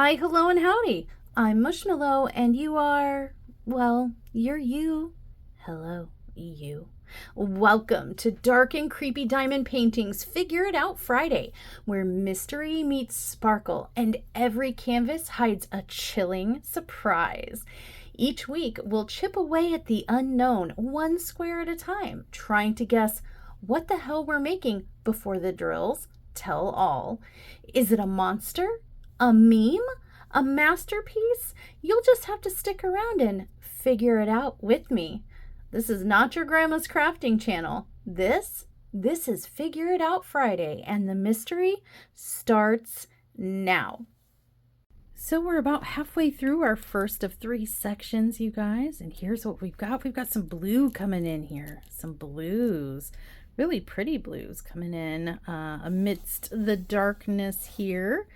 Hi, hello, and howdy. I'm Mushmallow, and you are, well, you're you. Hello, you. Welcome to Dark and Creepy Diamond Paintings Figure It Out Friday, where mystery meets sparkle and every canvas hides a chilling surprise. Each week, we'll chip away at the unknown, one square at a time, trying to guess what the hell we're making before the drills tell all. Is it a monster? A meme? A masterpiece? You'll just have to stick around and figure it out with me. This is not your grandma's crafting channel. This is Figure It Out Friday, and the mystery starts now. So we're about halfway through our first of 3 sections, you guys, and here's what we've got. We've got some blue coming in here. Some blues. Really pretty blues coming in amidst the darkness here.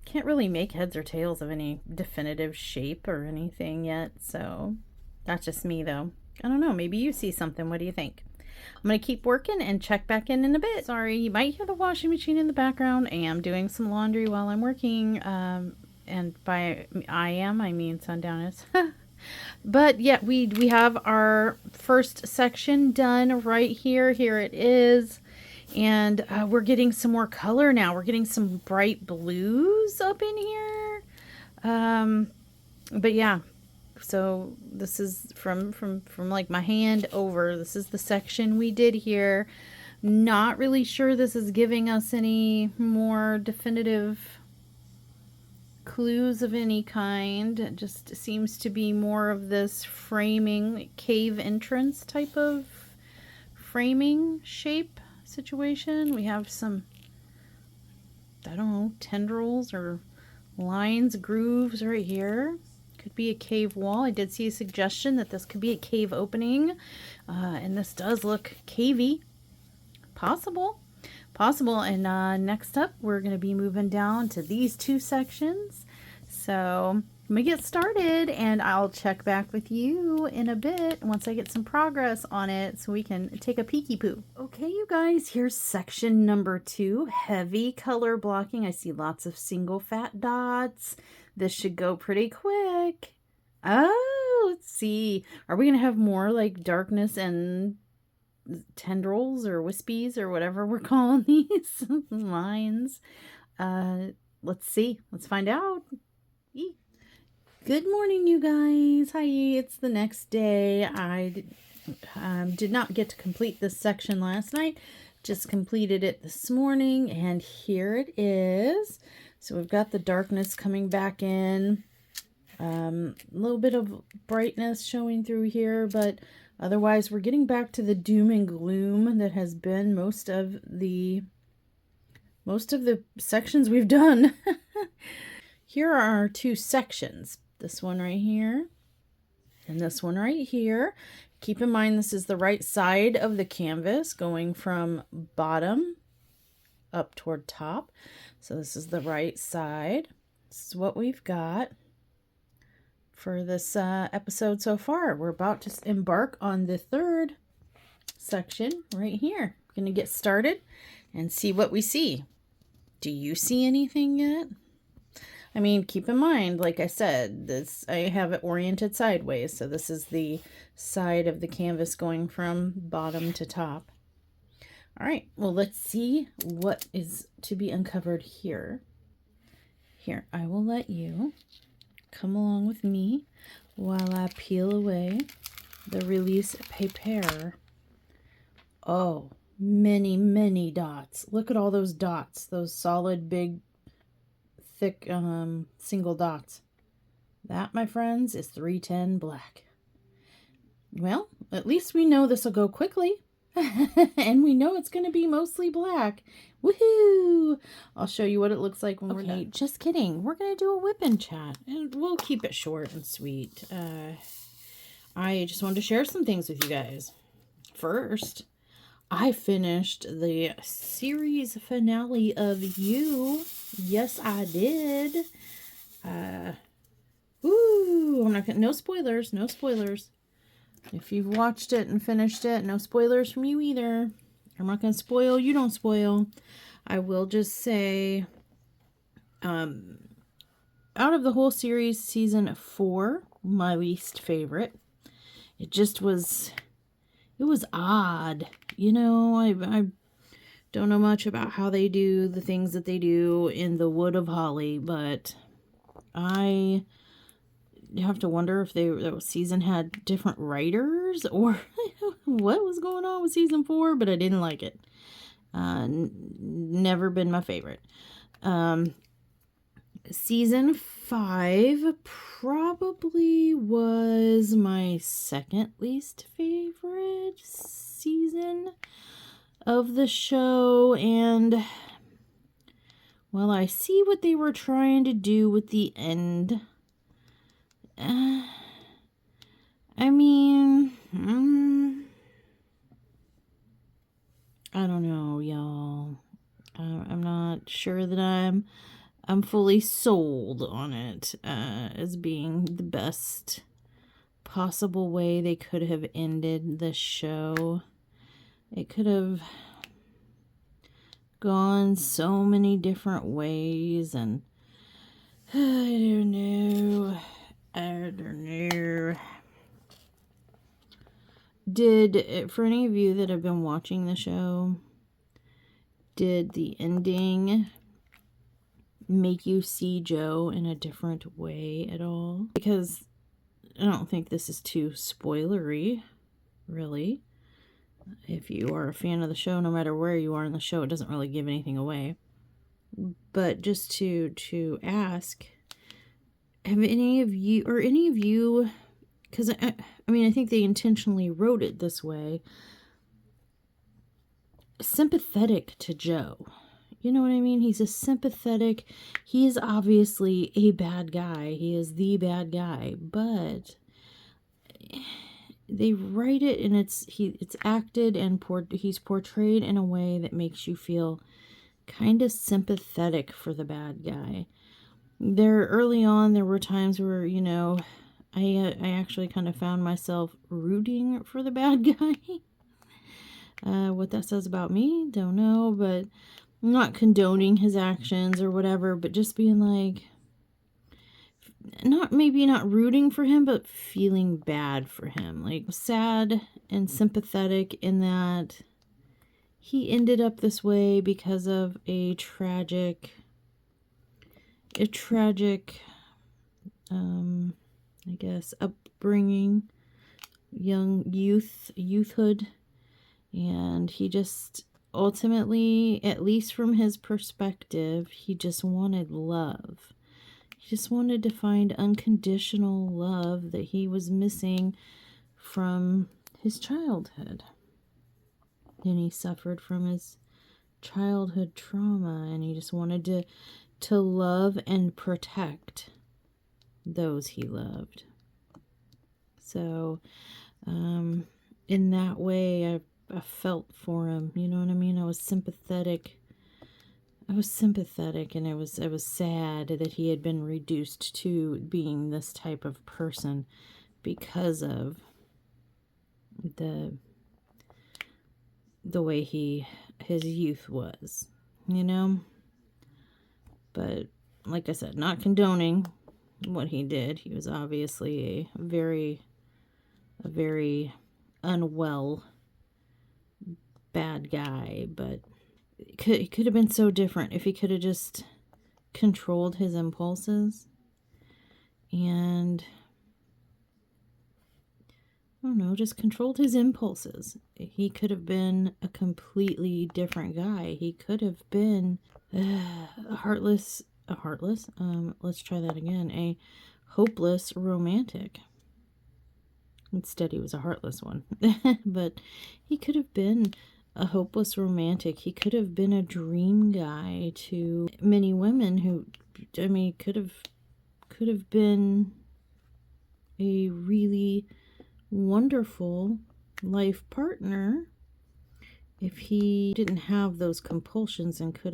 Can't really make heads or tails of any definitive shape or anything yet, so that's just me though. I don't know, maybe you see something. What do you think? I'm going to keep working and check back in a bit. Sorry, you might hear the washing machine in the background. I am doing some laundry while I'm working, and by I mean Sundown is. But yeah, we have our first section done right here. Here it is. And we're getting some more color now. We're getting some bright blues up in here. But yeah, so this is from like my hand over. This is the section we did here. Not really sure this is giving us any more definitive clues of any kind. It just seems to be more of this framing, cave entrance type of framing shape situation. We have some, I don't know, tendrils or lines, grooves right here. Could be a cave wall. I did see a suggestion that this could be a cave opening, and this does look cavey. Possible. And next up, we're going to be moving down to these 2 sections. So let me get started, and I'll check back with you in a bit once I get some progress on it so we can take a peeky poo. Okay, you guys, here's section number 2, heavy color blocking. I see lots of single fat dots. This should go pretty quick. Oh, let's see. Are we going to have more like darkness and tendrils or wispies or whatever we're calling these lines? Let's see. Let's find out. Good morning, you guys. Hi, it's the next day. I did not get to complete this section last night. Just completed it this morning, and here it is. So we've got the darkness coming back in. A little bit of brightness showing through here, but otherwise we're getting back to the doom and gloom that has been most of the sections we've done. Here are our 2 sections. This one right here and this one right here. Keep in mind this is the right side of the canvas going from bottom up toward top. So this is the right side. This is what we've got for this episode so far. We're about to embark on the 3rd section right here. We're going to get started and see what we see. Do you see anything yet? I mean, keep in mind, like I said, I have it oriented sideways. So this is the side of the canvas going from bottom to top. All right, well, let's see what is to be uncovered here. Here, I will let you come along with me while I peel away the release paper. Oh, many, many dots. Look at all those dots, those solid, big, thick single dots. That, my friends, is 310 black. Well, at least we know this will go quickly. And we know it's going to be mostly black. Woohoo! I'll show you what it looks like when we're done. Just kidding. We're going to do a whip and chat, and we'll keep it short and sweet. I just wanted to share some things with you guys. First, I finished the series finale of You. Yes, I did. I'm not gonna, no spoilers, no spoilers. If you've watched it and finished it, no spoilers from you either. I'm not gonna spoil, you don't spoil. I will just say Out of the whole series, season 4, my least favorite. It just was, it was odd. You know, I don't know much about how they do the things that they do in the Wood of Holly, but I have to wonder if that season had different writers or what was going on with season 4, but I didn't like it. Never been my favorite. Season 5 probably was my second least favorite season of the show, and well, I see what they were trying to do with the end. I mean, I don't know, y'all. I'm not sure that I'm fully sold on it as being the best possible way they could have ended the show. It could have gone so many different ways, and I don't know. For any of you that have been watching the show, did the ending make you see Joe in a different way at all? Because I don't think this is too spoilery, really. If you are a fan of the show, no matter where you are in the show, it doesn't really give anything away. But just to ask, have any of you, because I mean, I think they intentionally wrote it this way, sympathetic to Joe? You know what I mean? He's he is obviously a bad guy. He is the bad guy, but they write it and it's acted and he's portrayed in a way that makes you feel kind of sympathetic for the bad guy. Early on, there were times where, you know, I actually kind of found myself rooting for the bad guy. What that says about me, don't know, but I'm not condoning his actions or whatever, but just being like, maybe not rooting for him, but feeling bad for him. Like, sad and sympathetic in that he ended up this way because of a tragic, I guess, upbringing, youthhood. And he just ultimately, at least from his perspective, he just wanted love. He just wanted to find unconditional love that he was missing from his childhood. And he suffered from his childhood trauma, and he just wanted to love and protect those he loved. So, in that way, I felt for him, you know what I mean? I was sympathetic, and it was sad that he had been reduced to being this type of person because of the way his youth was, you know? But like I said, not condoning what he did. He was obviously a very unwell bad guy, but it could have been so different if he could have just controlled his impulses and, I don't know, just controlled his impulses. He could have been a completely different guy. He could have been a hopeless romantic. Instead, he was a heartless one. But he could have been a hopeless romantic. He could have been a dream guy to many women who, I mean, could have been a really wonderful life partner if he didn't have those compulsions and could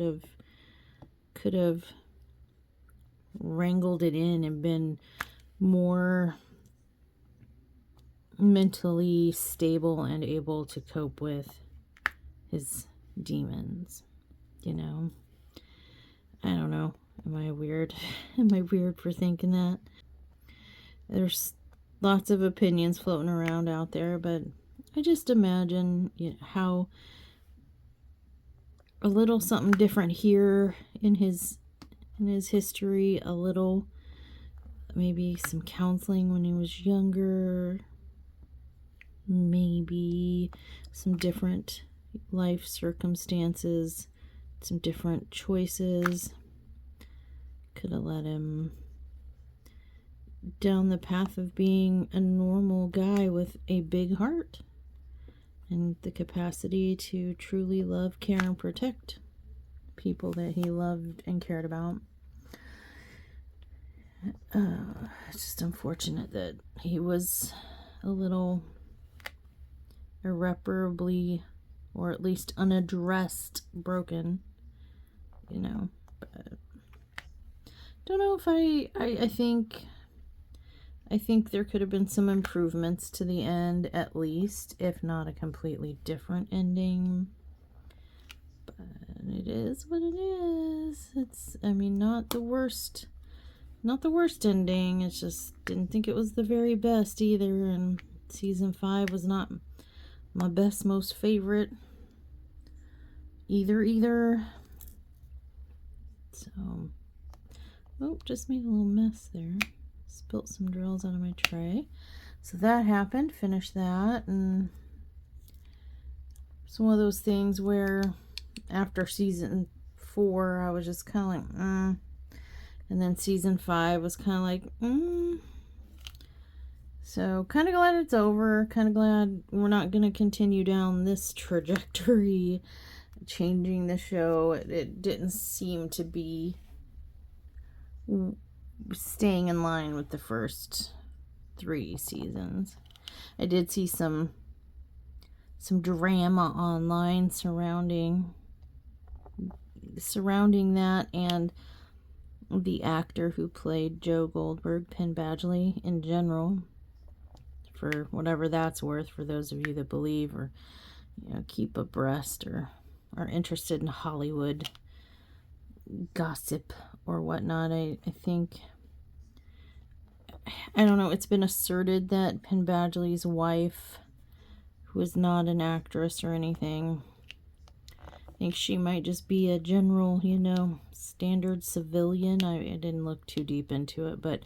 have wrangled it in and been more mentally stable and able to cope with his demons, you know. I don't know. Am I weird? Am I weird for thinking that? There's lots of opinions floating around out there, but I just imagine, you know, how a little something different here in his history, a little, maybe some counseling when he was younger, maybe some different life circumstances, some different choices could have led him down the path of being a normal guy with a big heart and the capacity to truly love, care, and protect people that he loved and cared about. It's just unfortunate that he was a little irreparably, or at least unaddressed, broken, you know. But don't know if I think there could have been some improvements to the end, at least, if not a completely different ending. But it is what it is. It's, I mean, not the worst ending. It's just, didn't think it was the very best either. And season 5 was not my best, most favorite either. So, oh, just made a little mess there. Spilt some drills out of my tray. So that happened. Finished that. And it's one of those things where after season 4, I was just kind of like, And then season 5 was kind of like, So kind of glad it's over. Kind of glad we're not going to continue down this trajectory, changing the show. It didn't seem to be staying in line with the first 3 seasons. I did see some drama online surrounding that, and the actor who played Joe Goldberg, Penn Badgley, in general, for whatever that's worth, for those of you that believe or, you know, keep abreast or are interested in Hollywood gossip or whatnot. I think, I don't know, it's been asserted that Penn Badgley's wife, who is not an actress or anything, I think she might just be a general, you know, standard civilian. I didn't look too deep into it, but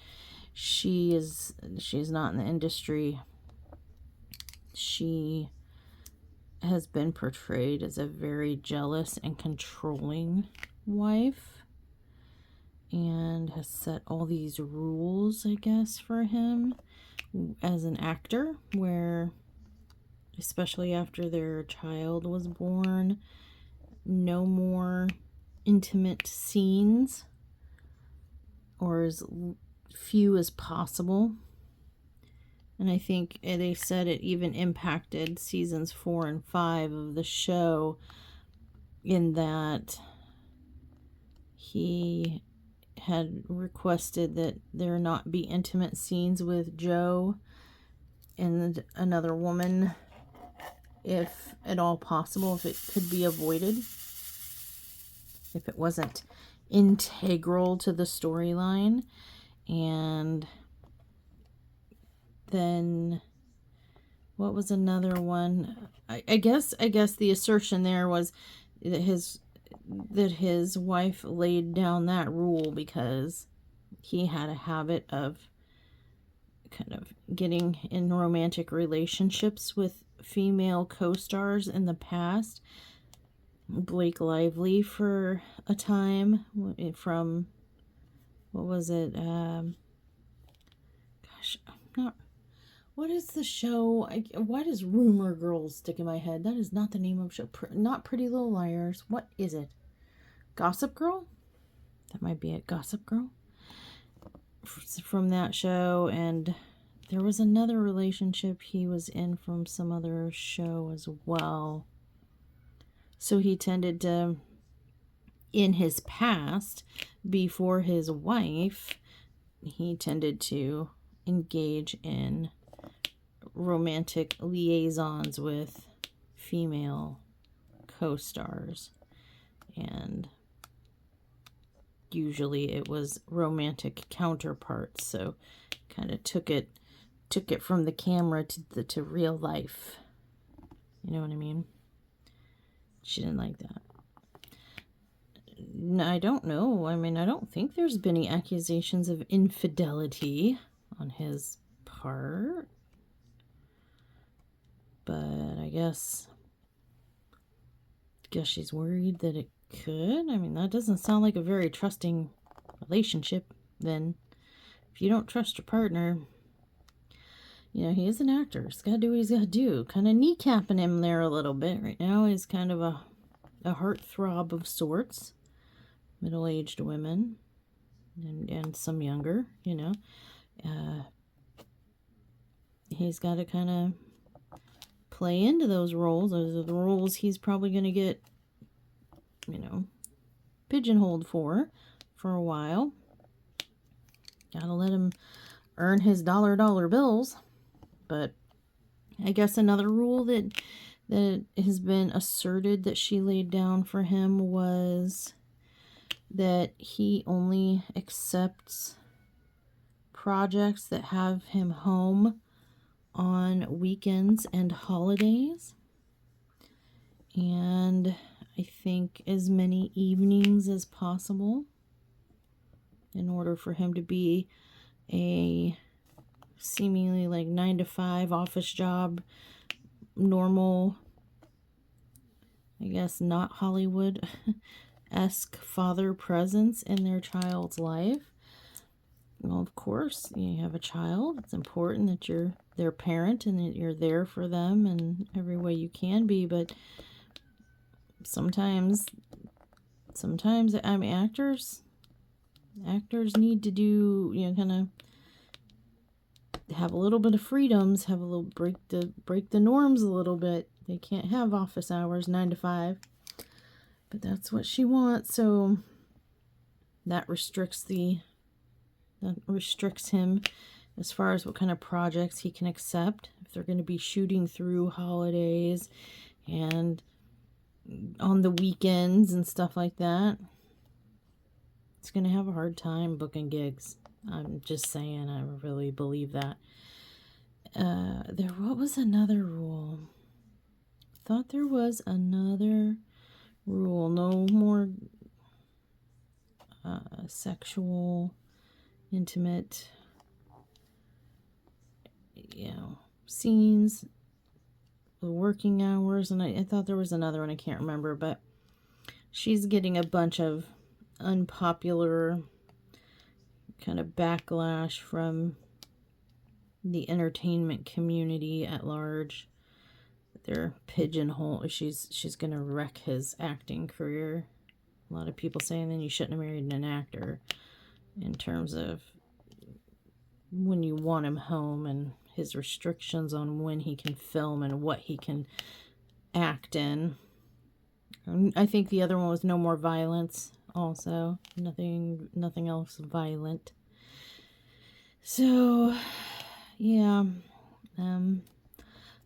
she's not in the industry. She has been portrayed as a very jealous and controlling wife, and has set all these rules, I guess, for him as an actor, where, especially after their child was born, no more intimate scenes, or as few as possible. And I think they said it even impacted seasons 4 and 5 of the show, in that he had requested that there not be intimate scenes with Joe and another woman, if at all possible, if it could be avoided, if it wasn't integral to the storyline. And then what was another one? I guess the assertion there was that his wife laid down that rule because he had a habit of kind of getting in romantic relationships with female co-stars in the past. Blake Lively for a time, from, what was it? What is the show? Why does Rumor Girls stick in my head? That is not the name of the show. Not Pretty Little Liars. What is it? Gossip Girl? That might be it. Gossip Girl? From that show. And there was another relationship he was in from some other show as well. So he tended to, in his past, before his wife, he tended to engage in romantic liaisons with female co-stars. And usually it was romantic counterparts. So kind of took it from the camera to real life. You know what I mean? She didn't like that. No, I don't know. I mean, I don't think there's been any accusations of infidelity on his part. But I guess she's worried that it could. I mean, that doesn't sound like a very trusting relationship then. If you don't trust your partner, you know, he is an actor. He's got to do what he's got to do. Kind of kneecapping him there a little bit. Right now he's kind of a heartthrob of sorts. Middle-aged women and some younger, you know. He's got to kind of play into those roles. Those are the roles he's probably going to get, you know, pigeonholed for a while. Gotta let him earn his dollar bills. But I guess another rule that has been asserted that she laid down for him was that he only accepts projects that have him home on weekends and holidays. And I think as many evenings as possible in order for him to be a seemingly like 9-to-5 office job, normal, I guess not Hollywood-esque father presence in their child's life. Well, of course, you have a child. It's important that you're their parent and that you're there for them in every way you can be. But sometimes, I mean, actors need to do, you know, kind of have a little bit of freedoms, have a little break the norms a little bit. They can't have office hours 9 to 5. But that's what she wants, so that restricts him as far as what kind of projects he can accept. If they're going to be shooting through holidays and on the weekends and stuff like that, it's going to have a hard time booking gigs. I'm just saying, I really believe that. What was another rule? I thought there was another rule. No more sexual, intimate, you know, scenes, the working hours, and I thought there was another one, I can't remember, but she's getting a bunch of unpopular kind of backlash from the entertainment community at large. They're pigeonhole. She's gonna wreck his acting career. A lot of people saying then you shouldn't have married an actor, in terms of when you want him home and his restrictions on when he can film and what he can act in. I think the other one was no more violence also. Nothing else violent. So, yeah.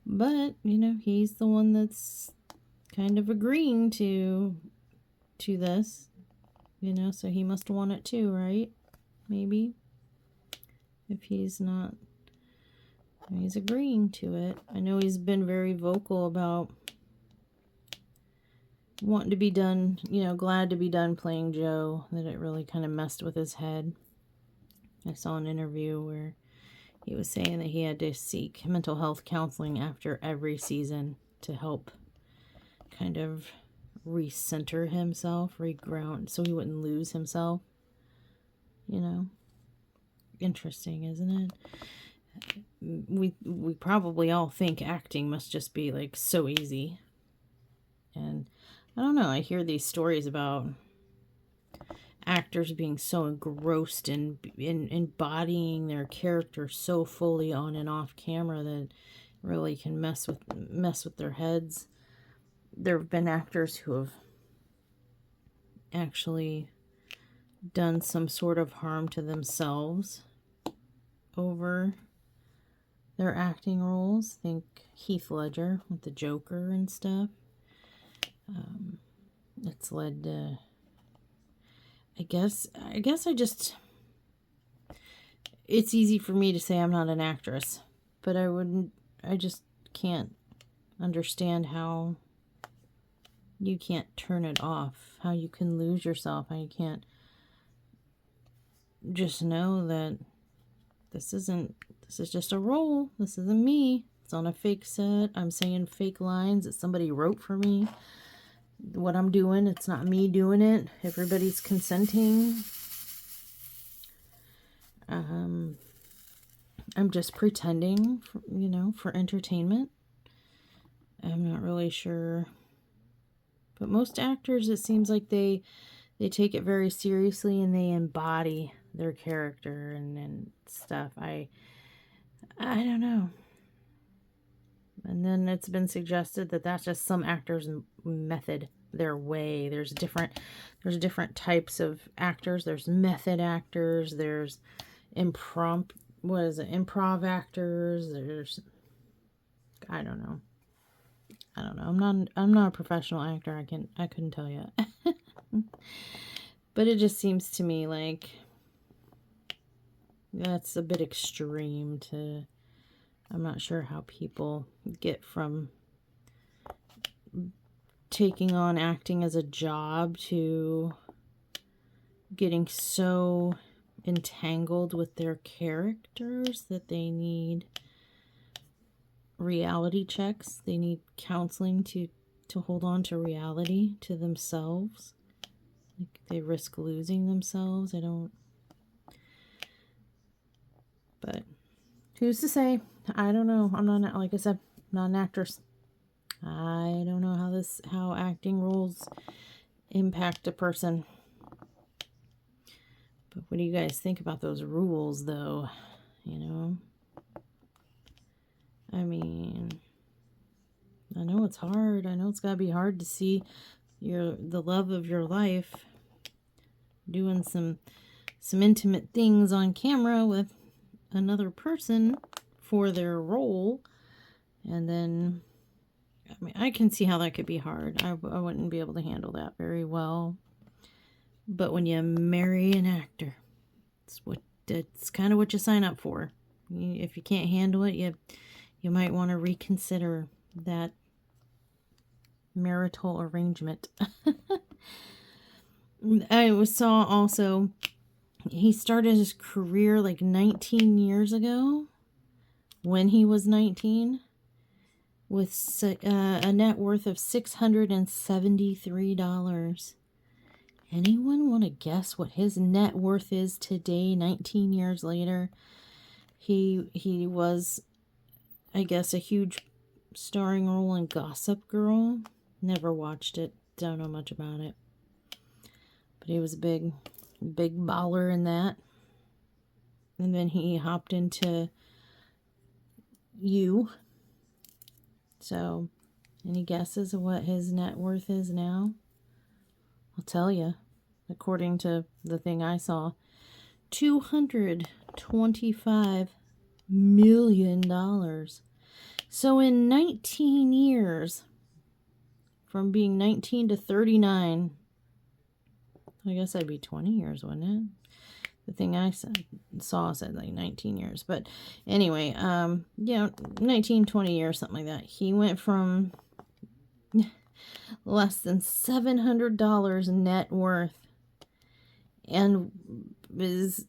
But, you know, he's the one that's kind of agreeing to this, you know, so he must want it too, right? Maybe. If he's not, he's agreeing to it. I know he's been very vocal about wanting to be done, you know, glad to be done playing Joe, that it really kind of messed with his head. I saw an interview where he was saying that he had to seek mental health counseling after every season to help kind of recenter himself, reground, so he wouldn't lose himself. You know? Interesting, isn't it? We probably all think acting must just be like so easy. And I don't know, I hear these stories about actors being so engrossed in embodying their character so fully on and off camera that really can mess with their heads. There have been actors who have actually done some sort of harm to themselves over their acting roles. Think Heath Ledger with the Joker and stuff. It's led to, I guess I just, it's easy for me to say I'm not an actress, but I just can't understand how you can't turn it off, how you can lose yourself, how you can't just know that this is just a role. This isn't me. It's on a fake set. I'm saying fake lines that somebody wrote for me. What I'm doing, it's not me doing it. Everybody's consenting. I'm just pretending, for entertainment. I'm not really sure. But most actors, it seems like they take it very seriously and they embody their character and stuff. I don't know. And then it's been suggested that that's just some actors' method, their way. There's different types of actors. There's method actors. There's improv actors. There's, I don't know. I'm not a professional actor. I couldn't tell you. But it just seems to me like that's a bit extreme to, I'm not sure how people get from taking on acting as a job to getting so entangled with their characters that they need reality checks. They need counseling to hold on to reality, to themselves. Like they risk losing themselves. But who's to say? I don't know. I'm not, like I said, not an actress. I don't know how acting roles impact a person. But what do you guys think about those rules, though? I mean, I know it's hard. I know it's got to be hard to see the love of your life doing some intimate things on camera with another person for their role. And then, I mean, I can see how that could be hard. I wouldn't be able to handle that very well. But when you marry an actor, it's kind of what you sign up for. If you can't handle it, you might want to reconsider that marital arrangement. I saw also he started his career like 19 years ago, when he was 19, with a net worth of $673. Anyone want to guess what his net worth is today, 19 years later? He was, I guess, a huge starring role in Gossip Girl. Never watched it. Don't know much about it. But he was a big baller in that. And then he hopped into You. So, any guesses of what his net worth is now? I'll tell you. According to the thing I saw, $225 million. So in 19 years, from being 19 to 39, I guess that'd be 20 years, wouldn't it? The thing I saw said like 19 years. But anyway, 19, 20 years, something like that. He went from less than $700 net worth and is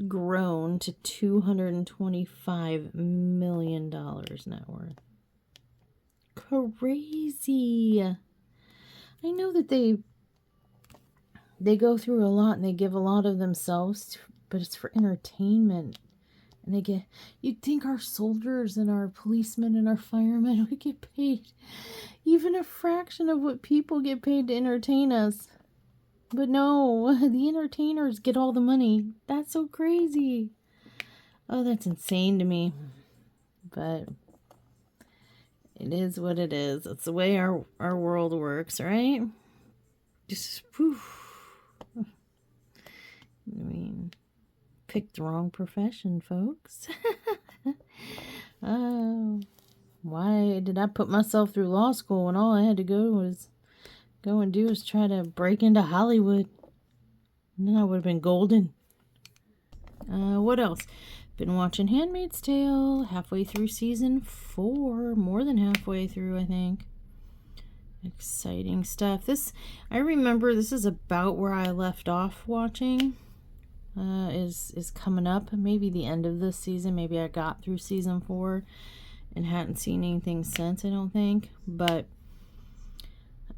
grown to $225 million net worth. Crazy. I know that they go through a lot and they give a lot of themselves, but it's for entertainment. And you'd think our soldiers and our policemen and our firemen would get paid even a fraction of what people get paid to entertain us. But no, the entertainers get all the money. That's so crazy. Oh, that's insane to me. But it is what it is. It's the way our world works, right? Just, whew. I mean, picked the wrong profession, folks. Oh, why did I put myself through law school when all I had to go and do is try to break into Hollywood? And then I would have been golden. What else? Been watching Handmaid's Tale, halfway through season 4, more than halfway through, I think. Exciting stuff. I remember this is about where I left off watching. Is coming up. Maybe the end of this season. Maybe I got through season 4 and hadn't seen anything since, I don't think. But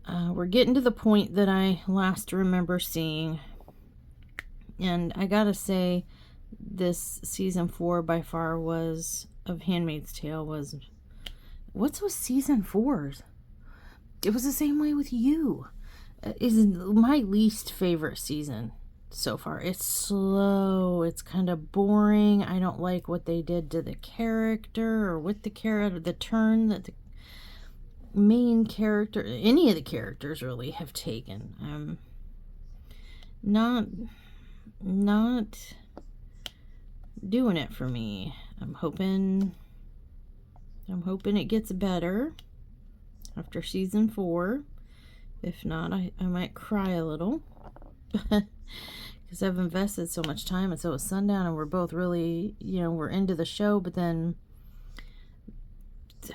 we're getting to the point that I last remember seeing. And I gotta say, this season 4 by far of Handmaid's Tale was... What's with season 4's? It was the same way with You. Is my least favorite season so far. It's slow. It's kind of boring. I don't like what they did to the character or with the turn that the main character, any of the characters really, have taken. Not doing it for me. I'm hoping it gets better after season 4. If not, I might cry a little. Because I've invested so much time, and so is Sundown, and we're both really, we're into the show, but then,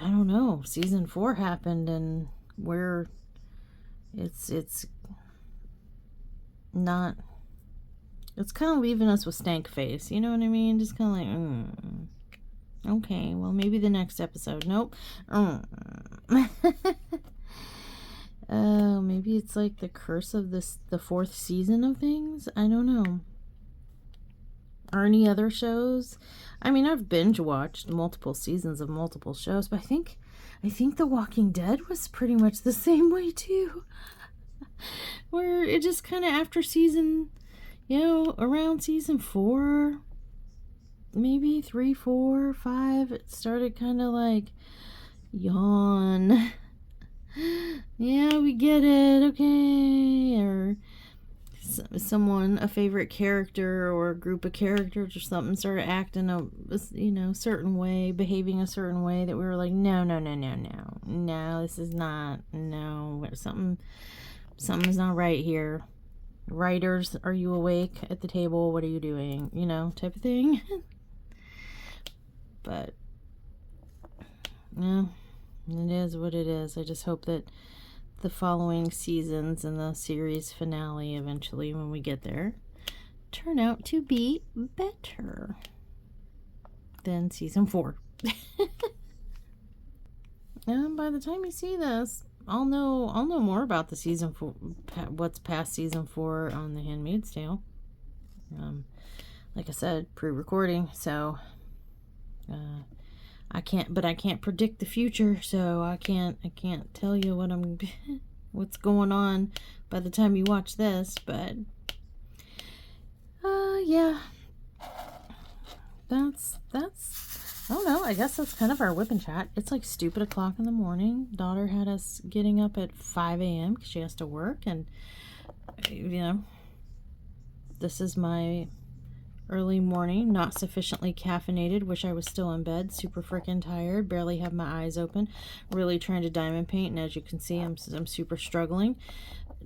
I don't know, season 4 happened, and it's not, it's kind of leaving us with stank face, you know what I mean? Just kind of like, okay, well, maybe the next episode. Nope. Maybe it's like the curse of the 4th season of things. I don't know. Or any other shows. I mean, I've binge watched multiple seasons of multiple shows, but I think The Walking Dead was pretty much the same way too. Where it just kind of after season, around season 4, maybe 3, 4, 5, it started kind of like yawn. Yeah, we get it, okay. Or a favorite character or a group of characters or something started acting a certain way, behaving a certain way that we were like, no, this is not, no, something's not right here. Writers, are you awake at the table? What are you doing? Type of thing. But yeah, it is what it is. I just hope that the following seasons and the series finale, eventually when we get there, turn out to be better than season 4. And by the time you see this, I'll know more about the season 4, what's past season 4 on The Handmaid's Tale. Like I said, pre-recording, so I can't predict the future, so I can't tell you what's going on by the time you watch this, but yeah, that's I don't know, I guess that's kind of our whip and chat. It's like stupid o'clock in the morning. Daughter had us getting up at 5 a.m. because she has to work, and this is my early morning, not sufficiently caffeinated, wish I was still in bed, super freaking tired, barely have my eyes open, really trying to diamond paint, and as you can see, I'm super struggling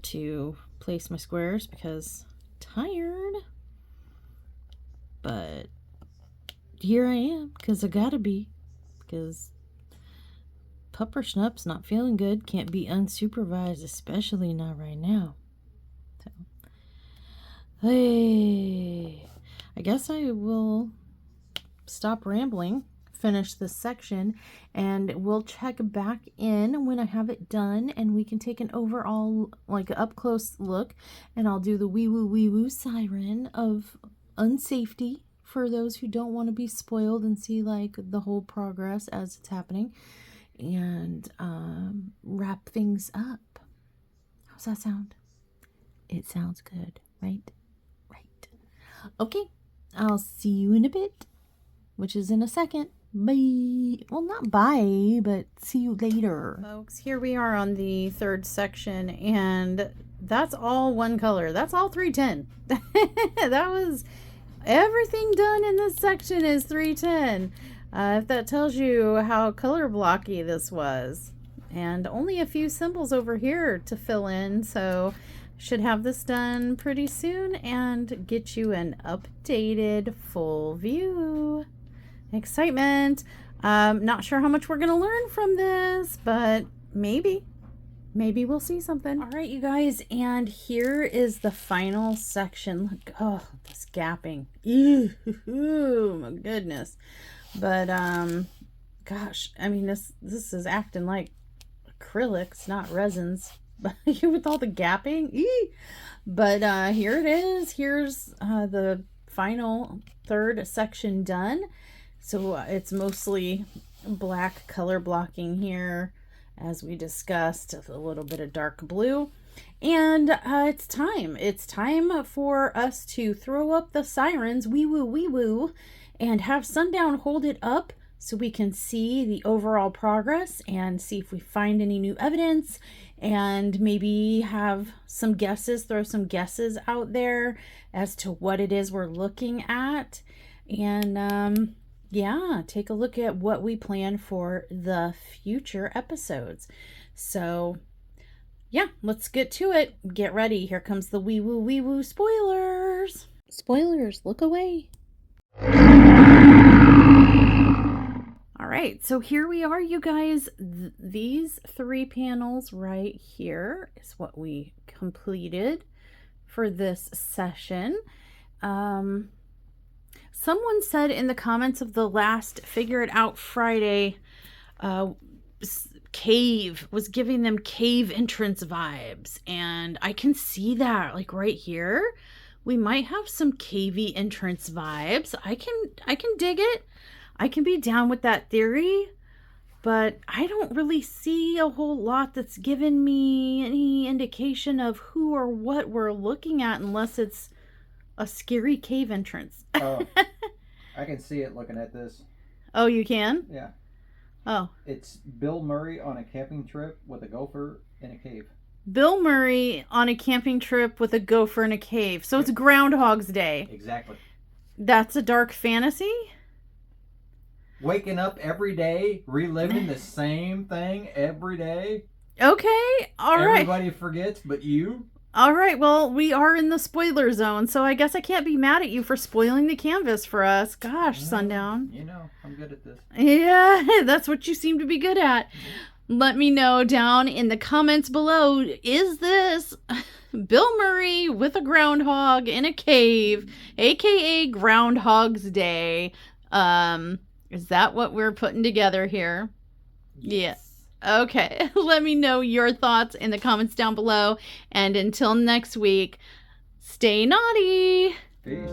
to place my squares because tired, but here I am, because I gotta be, because Pupper Schnup's not feeling good, can't be unsupervised, especially not right now. So, hey, I guess I will stop rambling, finish this section, and we'll check back in when I have it done, and we can take an overall, like, up close look, and I'll do the wee woo siren of unsafety for those who don't want to be spoiled and see like the whole progress as it's happening, and wrap things up. How's that sound? It sounds good, right? Okay, I'll see you in a bit, which is in a second. Bye. Well, not bye, but see you later. Folks, here we are on the 3rd section, and that's all one color. That's all 310. That was everything done in this section is 310. If that tells you how color blocky this was. And only a few symbols over here to fill in, so Should have this done pretty soon and get you an updated full view. Excitement. Not sure how much we're going to learn from this, but maybe we'll see something. All right, you guys, and here is the final section. Look, oh, this gapping. Ooh, my goodness. But gosh, I mean, this is acting like acrylics, not resins. With all the gapping. But here it is. Here's the final third section done. So it's mostly black color blocking here, as we discussed, a little bit of dark blue. And it's time for us to throw up the sirens, wee woo, and have Sundown hold it up so we can see the overall progress and see if we find any new evidence, and maybe have some guesses, throw some guesses out there as to what it is we're looking at. And yeah, take a look at what we plan for the future episodes. So yeah, let's get to it. Get ready. Here comes the wee woo spoilers. Spoilers, look away. All right, so here we are, you guys. These 3 panels right here is what we completed for this session. Someone said in the comments of the last Figure It Out Friday, cave was giving them cave entrance vibes, and I can see that, like right here. We might have some cavey entrance vibes. I can dig it. I can be down with that theory, but I don't really see a whole lot that's given me any indication of who or what we're looking at, unless it's a scary cave entrance. Oh, I can see it looking at this. Oh, you can? Yeah. Oh. It's Bill Murray on a camping trip with a gopher in a cave. Bill Murray on a camping trip with a gopher in a cave. So it's Groundhog's Day. Exactly. That's a dark fantasy? Waking up every day, reliving the same thing every day. Okay, all right. Everybody forgets, but you. All right, well, we are in the spoiler zone, so I guess I can't be mad at you for spoiling the canvas for us. Gosh, Sundown. You know, I'm good at this. Yeah, that's what you seem to be good at. Let me know down in the comments below, is this Bill Murray with a groundhog in a cave, aka Groundhog's Day? Is that what we're putting together here? Yes. Yeah. Okay. Let me know your thoughts in the comments down below. And until next week, stay naughty. Peace.